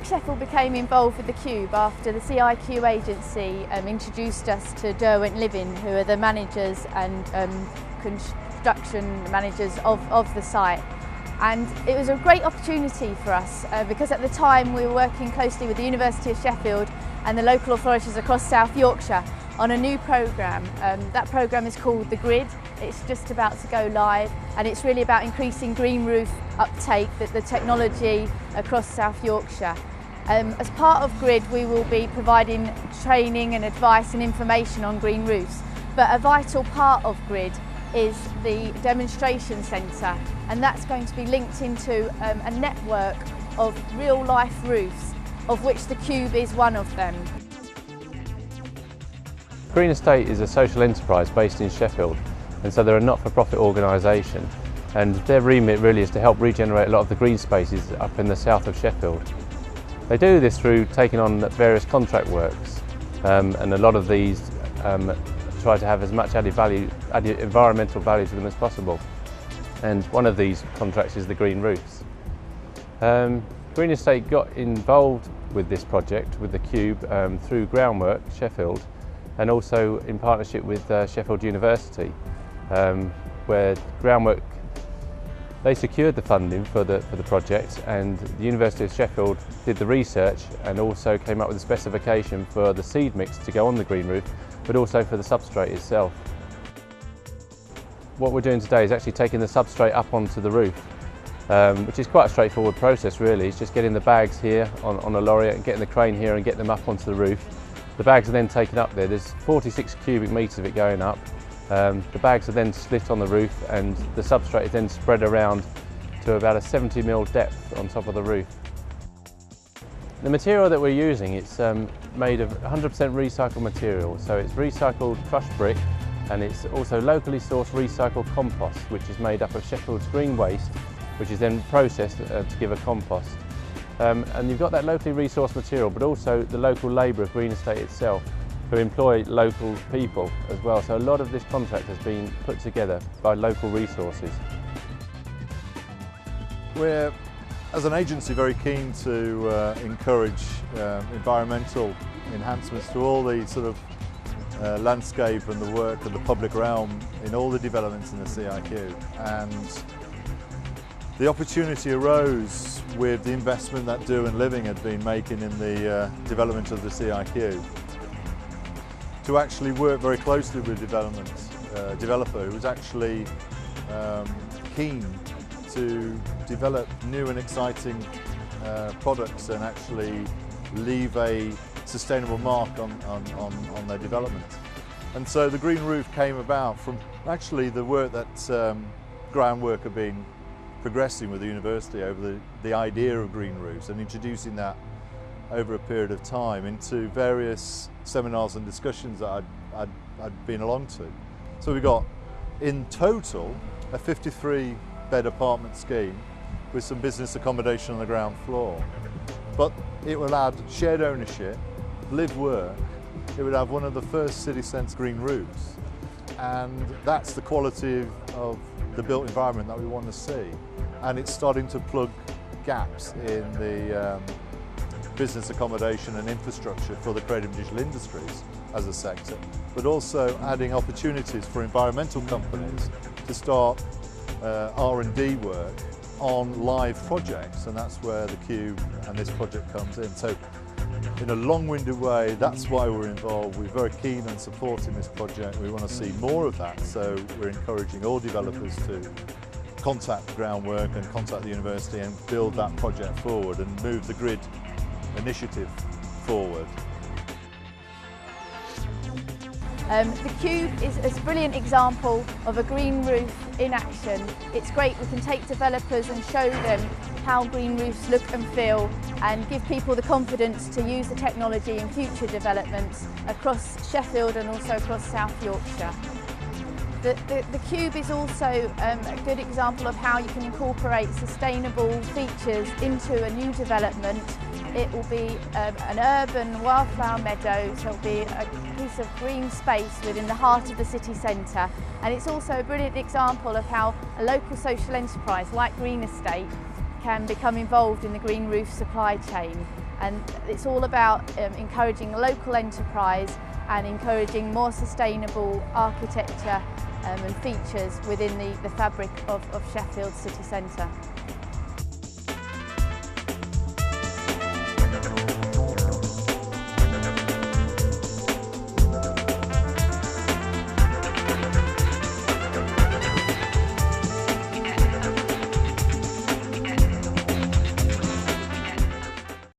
Groundwork Sheffield became involved with the Cube after the CIQ agency introduced us to Derwent Living, who are the managers and construction managers of the site. And it was a great opportunity for us because at the time we were working closely with the University of Sheffield and the local authorities across South Yorkshire on a new programme. That programme is called The Grid. It's just about to go live, and it's really about increasing green roof uptake, the technology across South Yorkshire. As part of Grid, we will be providing training and advice and information on green roofs, but a vital part of Grid is the demonstration centre, and that's going to be linked into a network of real-life roofs, of which the Cube is one of them. Green Estate is a social enterprise based in Sheffield, and so they're a not-for-profit organisation, and their remit really is to help regenerate a lot of the green spaces up in the south of Sheffield. They do this through taking on various contract works, and a lot of these try to have as much added environmental value to them as possible. And one of these contracts is the green roofs. Green Estate got involved with this project, with the Cube, through Groundwork, Sheffield, and also in partnership with Sheffield University, where Groundwork, they secured the funding for the project, and the University of Sheffield did the research and also came up with a specification for the seed mix to go on the green roof, but also for the substrate itself. What we're doing today is actually taking the substrate up onto the roof, which is quite a straightforward process really. It's just getting the bags here on a lorry and getting the crane here and getting them up onto the roof. The bags are then taken up there. There's 46 cubic metres of it going up. The bags are then split on the roof, and the substrate is then spread around to about a 70mm depth on top of the roof. The material that we're using, it's made of 100% recycled material, so it's recycled crushed brick, and it's also locally sourced recycled compost, which is made up of Sheffield's green waste, which is then processed to give a compost. And you've got that locally resourced material, but also the local labour of Green Estate itself, who employ local people as well. So a lot of this contract has been put together by local resources. We're, as an agency, very keen to encourage environmental enhancements to all the sort of landscape and the work and the public realm in all the developments in the CIQ. And the opportunity arose with the investment that Derwent Living had been making in the development of the CIQ, to actually work very closely with the developer who was actually keen to develop new and exciting products and actually leave a sustainable mark on their development. And so the green roof came about from actually the work that Groundwork have been progressing with the university over the idea of green roofs and introducing that over a period of time into various seminars and discussions that I'd been along to. So we got in total a 53-bed apartment scheme with some business accommodation on the ground floor. But it will add shared ownership, live work. It would have one of the first city centre green roofs, and that's the quality of the built environment that we want to see. And it's starting to plug gaps in the business accommodation and infrastructure for the creative and digital industries as a sector, but also adding opportunities for environmental companies to start R&D work on live projects, and that's where the Cube and this project comes in. So in a long-winded way, that's why we're involved. We're very keen on supporting this project. We want to see more of that, so we're encouraging all developers to contact Groundwork and contact the university and build that project forward and move the Grid initiative forward. The Cube is a brilliant example of a green roof in action. It's great, we can take developers and show them how green roofs look and feel, and give people the confidence to use the technology in future developments across Sheffield and also across South Yorkshire. The Cube is also a good example of how you can incorporate sustainable features into a new development. It will be an urban wildflower meadow, so it will be a piece of green space within the heart of the city centre. And it's also a brilliant example of how a local social enterprise like Green Estate can become involved in the green roof supply chain. and it's all about encouraging local enterprise and encouraging more sustainable architecture and features within the fabric of Sheffield city centre.